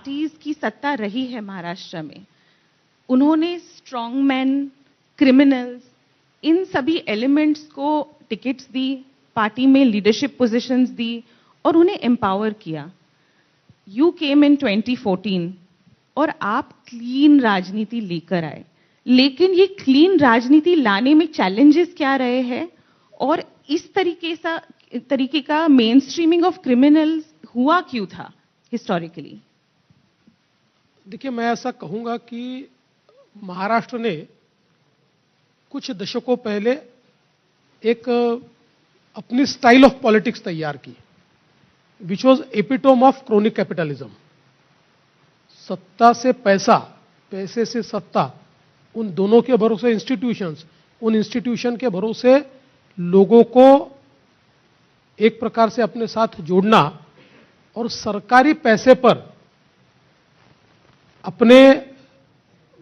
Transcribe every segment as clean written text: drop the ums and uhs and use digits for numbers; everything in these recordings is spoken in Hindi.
पार्टीज की सत्ता रही है महाराष्ट्र में, उन्होंने स्ट्रॉन्गमैन, क्रिमिनल्स, इन सभी एलिमेंट्स को टिकट्स दी, पार्टी में लीडरशिप पोजीशंस दी और उन्हें एम्पावर किया। यू केम इन 2014 और आप क्लीन राजनीति लेकर आए, लेकिन ये क्लीन राजनीति लाने में चैलेंजेस क्या रहे हैं और इस तरीके का मेन स्ट्रीमिंग ऑफ क्रिमिनल्स हुआ क्यों था हिस्टोरिकली? देखिए, मैं ऐसा कहूंगा कि महाराष्ट्र ने कुछ दशकों पहले एक अपनी स्टाइल ऑफ पॉलिटिक्स तैयार की, which was epitome of chronic capitalism. सत्ता से पैसा, पैसे से सत्ता, उन दोनों के भरोसे इंस्टीट्यूशंस, उन इंस्टीट्यूशन के भरोसे लोगों को एक प्रकार से अपने साथ जोड़ना और सरकारी पैसे पर अपने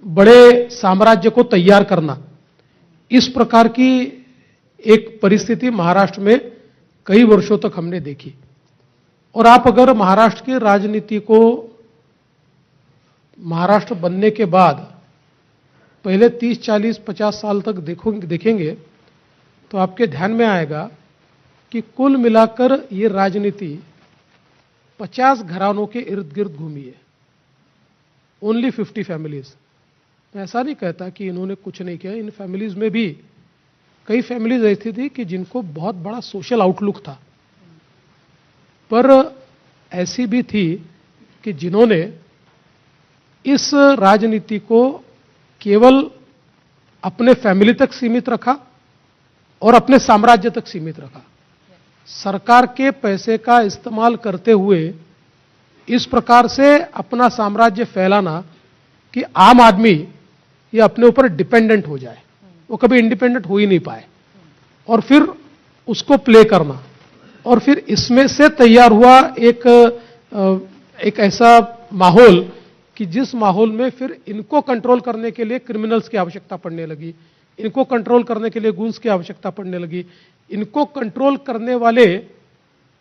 बड़े साम्राज्य को तैयार करना, इस प्रकार की एक परिस्थिति महाराष्ट्र में कई वर्षों तक हमने देखी। और आप अगर महाराष्ट्र की राजनीति को महाराष्ट्र बनने के बाद पहले 30, 40, 50 साल तक देखेंगे तो आपके ध्यान में आएगा कि कुल मिलाकर ये राजनीति 50 घरानों के इर्द गिर्द घूमी है, ओनली 50 फैमिलीज। मैं ऐसा नहीं कहता कि इन्होंने कुछ नहीं किया, इन फैमिलीज में भी कई फैमिलीज ऐसी थी कि जिनको बहुत बड़ा सोशल आउटलुक था, पर ऐसी भी थी कि जिन्होंने इस राजनीति को केवल अपने फैमिली तक सीमित रखा और अपने साम्राज्य तक सीमित रखा। सरकार के पैसे का इस्तेमाल करते हुए इस प्रकार से अपना साम्राज्य फैलाना कि आम आदमी ये अपने ऊपर डिपेंडेंट हो जाए, वो कभी इंडिपेंडेंट हो ही नहीं पाए, और फिर उसको प्ले करना, और फिर इसमें से तैयार हुआ एक ऐसा माहौल कि जिस माहौल में फिर इनको कंट्रोल करने के लिए क्रिमिनल्स की आवश्यकता पड़ने लगी, इनको कंट्रोल करने के लिए गूंस की आवश्यकता पड़ने लगी, इनको कंट्रोल करने वाले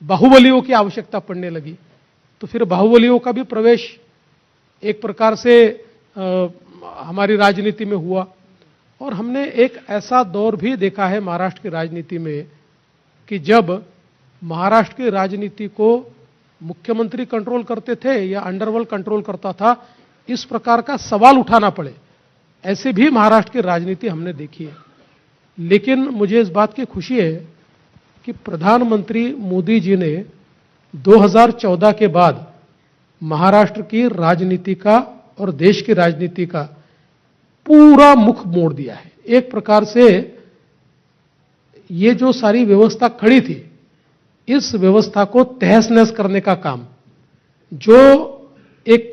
बाहुबलियों की आवश्यकता पड़ने लगी। तो फिर बाहुबलियों का भी प्रवेश एक प्रकार से हमारी राजनीति में हुआ। और हमने एक ऐसा दौर भी देखा है महाराष्ट्र की राजनीति में कि जब महाराष्ट्र की राजनीति को मुख्यमंत्री कंट्रोल करते थे या अंडरवर्ल्ड कंट्रोल करता था, इस प्रकार का सवाल उठाना पड़े, ऐसे भी महाराष्ट्र की राजनीति हमने देखी है। लेकिन मुझे इस बात की खुशी है कि प्रधानमंत्री मोदी जी ने 2014 के बाद महाराष्ट्र की राजनीति का और देश की राजनीति का पूरा मुख मोड़ दिया है। एक प्रकार से ये जो सारी व्यवस्था खड़ी थी, इस व्यवस्था को तहस नहस करने का काम जो एक